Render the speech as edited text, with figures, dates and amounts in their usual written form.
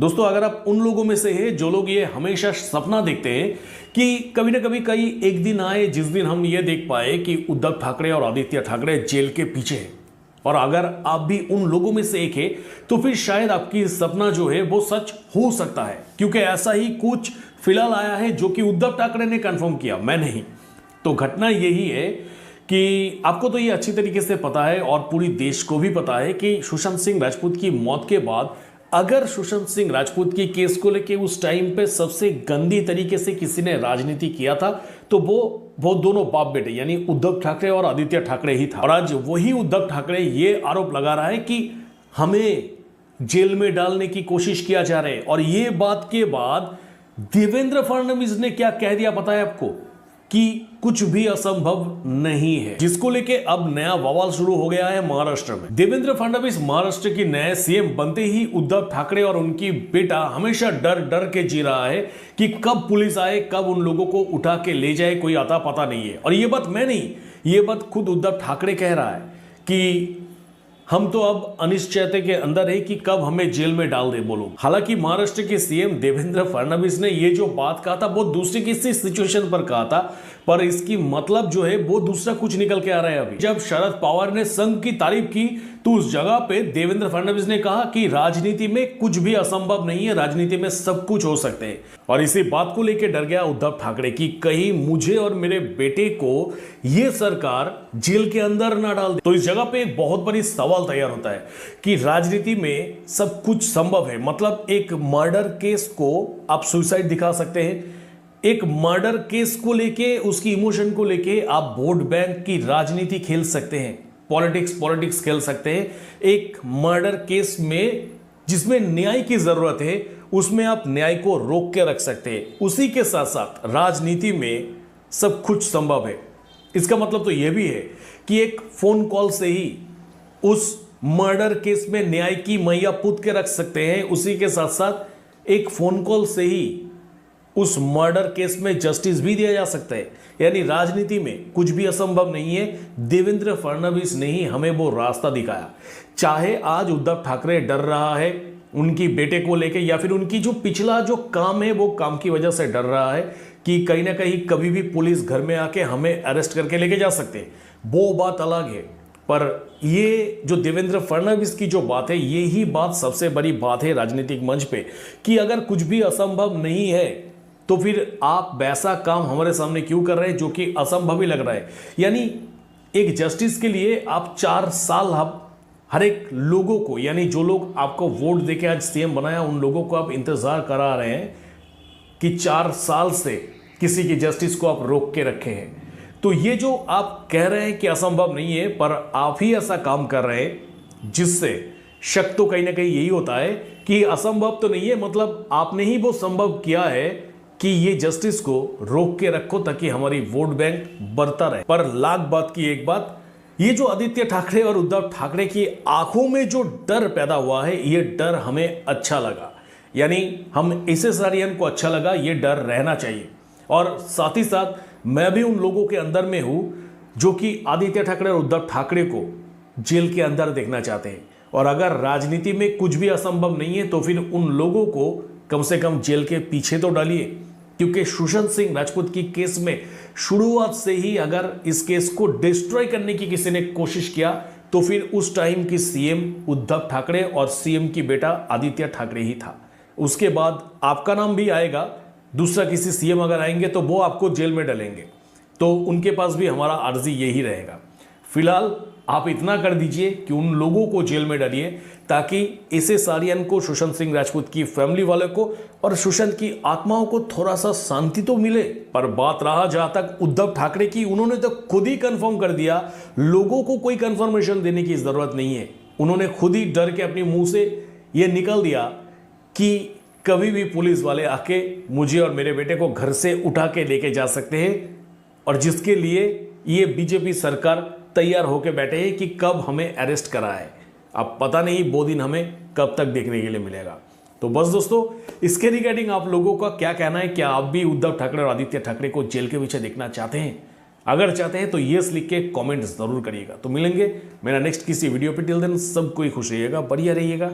दोस्तों, अगर आप उन लोगों में से हैं जो लोग ये हमेशा सपना देखते हैं कि कभी ना कभी कई एक दिन आए जिस दिन हम ये देख पाए कि उद्धव ठाकरे और आदित्य ठाकरे जेल के पीछे हैं, और अगर आप भी उन लोगों में से एक है तो फिर शायद आपकी सपना जो है वो सच हो सकता है, क्योंकि ऐसा ही कुछ फिलहाल आया है जो कि उद्धव ठाकरे ने कंफर्म किया, मैं नहीं। तो घटना यही है कि आपको तो ये अच्छी तरीके से पता है और पूरी देश को भी पता है कि सुशांत सिंह राजपूत की मौत के बाद अगर सुशांत सिंह राजपूत की केस को लेके उस टाइम पे सबसे गंदी तरीके से किसी ने राजनीति किया था तो वो दोनों बाप बेटे यानी उद्धव ठाकरे और आदित्य ठाकरे ही था। और आज वही उद्धव ठाकरे ये आरोप लगा रहा है कि हमें जेल में डालने की कोशिश किया जा रहा है। और ये बात के बाद देवेंद्र फडणवीस ने क्या कह दिया पता है आपको, कि कुछ भी असंभव नहीं है, जिसको लेके अब नया बवाल शुरू हो गया है महाराष्ट्र में। देवेंद्र फडणवीस महाराष्ट्र की नए सीएम बनते ही उद्धव ठाकरे और उनकी बेटा हमेशा डर डर के जी रहा है कि कब पुलिस आए, कब उन लोगों को उठा के ले जाए, कोई आता पता नहीं है। और ये बात मैं नहीं, ये बात खुद उद्धव ठाकरे कह रहा है कि हम तो अब अनिश्चयता के अंदर है कि कब हमें जेल में डाल दे बोलो। हालांकि महाराष्ट्र के सीएम देवेंद्र फडणवीस ने ये जो बात कहा था वो दूसरी किसी सिचुएशन पर कहा था, पर इसकी मतलब जो है वो दूसरा कुछ निकल के आ रहा है। अभी जब शरद पवार ने संघ की तारीफ की तो उस जगह पे देवेंद्र फडणवीस ने कहा कि राजनीति में कुछ भी असंभव नहीं है, राजनीति में सब कुछ हो सकते हैं। और इसी बात को लेकर डर गया उद्धव ठाकरे कि कहीं मुझे और मेरे बेटे को ये सरकार जेल के अंदर ना डाल दे। तो इस जगह पे एक बहुत बड़ी सवाल तैयार होता है कि राजनीति में सब कुछ संभव है, मतलब एक मर्डर केस को आप सुसाइड दिखा सकते हैं, एक मर्डर केस को लेके उसकी इमोशन को लेके आप वोट बैंक की राजनीति खेल सकते हैं, पॉलिटिक्स खेल सकते हैं। एक मर्डर केस में जिसमें न्याय की जरूरत है उसमें आप न्याय को रोक के रख सकते हैं। उसी के साथ साथ राजनीति में सब कुछ संभव है। इसका मतलब तो यह भी है कि एक फोन कॉल से ही उस मर्डर केस में न्याय की मैया पूत के रख सकते हैं। उसी के साथ साथ एक फोन कॉल से ही उस मर्डर केस में जस्टिस भी दिया जा सकता है। यानी राजनीति में कुछ भी असंभव नहीं है। देवेंद्र फडणवीस ने ही हमें वो रास्ता दिखाया। चाहे आज उद्धव ठाकरे डर रहा है उनकी बेटे को लेके, या फिर उनकी जो पिछला जो काम है वो काम की वजह से डर रहा है कि कहीं ना कहीं कभी भी पुलिस घर में आके हमें अरेस्ट करके लेके जा सकते हैं, वो बात अलग है। पर ये जो देवेंद्र फडणवीस की जो बात है, ये ही बात सबसे बड़ी बात है राजनीतिक मंच पे, कि अगर कुछ भी असंभव नहीं है तो फिर आप वैसा काम हमारे सामने क्यों कर रहे हैं जो कि असंभव ही लग रहा है। यानी एक जस्टिस के लिए आप 4 साल हर एक लोगों को, यानी जो लोग आपको वोट देके आज सीएम बनाया उन लोगों को आप इंतजार करा रहे हैं कि 4 साल से किसी की जस्टिस को आप रोक के रखे हैं। तो ये जो आप कह रहे हैं कि असंभव नहीं है, पर आप ही ऐसा काम कर रहे हैं जिससे शक तो कहीं ना कहीं यही होता है कि असंभव तो नहीं है, मतलब आपने ही वो संभव किया है कि ये जस्टिस को रोक के रखो ताकि हमारी वोट बैंक बढ़ता रहे। पर लाख बात की एक बात, ये जो आदित्य ठाकरे और उद्धव ठाकरे की आंखों में जो डर पैदा हुआ है, ये डर हमें अच्छा लगा। यानी हम इसे सारियन को अच्छा लगा, ये डर रहना चाहिए। और साथ ही साथ मैं भी उन लोगों के अंदर में हूं जो कि आदित्य ठाकरे और उद्धव ठाकरे को जेल के अंदर देखना चाहते हैं। और अगर राजनीति में कुछ भी असंभव नहीं है तो फिर उन लोगों को कम से कम जेल के पीछे तो डालिए, क्योंकि सुशांत सिंह राजपूत की केस में शुरुआत से ही अगर इस केस को डिस्ट्रॉय करने की किसी ने कोशिश किया तो फिर उस टाइम की सीएम उद्धव ठाकरे और सीएम की बेटा आदित्य ठाकरे ही था। उसके बाद आपका नाम भी आएगा, दूसरा किसी सीएम अगर आएंगे तो वो आपको जेल में डालेंगे, तो उनके पास भी हमारा अर्जी यही रहेगा। फिलहाल आप इतना कर दीजिए कि उन लोगों को जेल में डालिए ताकि इसे सारियन को, सुशांत सिंह राजपूत की फैमिली वाले को और सुशांत की आत्माओं को थोड़ा सा शांति तो मिले। पर बात रहा जहां तक उद्धव ठाकरे की, उन्होंने तो खुद ही कंफर्म कर दिया, लोगों को कोई कंफर्मेशन देने की जरूरत नहीं है। उन्होंने खुद ही डर के अपने मुंह से यह निकल दिया कि कभी भी पुलिस वाले आके मुझे और मेरे बेटे को घर से उठा के लेके जा सकते हैं, और जिसके लिए ये बीजेपी सरकार तैयार होकर बैठे हैं कि कब हमें अरेस्ट कराए। अब पता नहीं वो दिन हमें कब तक देखने के लिए मिलेगा। तो बस दोस्तों, इसके रिगार्डिंग आप लोगों का क्या कहना है? क्या आप भी उद्धव ठाकरे और आदित्य ठाकरे को जेल के पीछे देखना चाहते हैं? अगर चाहते हैं तो यस लिख के कमेंट जरूर करिएगा। तो मिलेंगे मेरा नेक्स्ट किसी वीडियो पे। टिल देन सब कोई खुश रहिएगा, बढ़िया रहिएगा।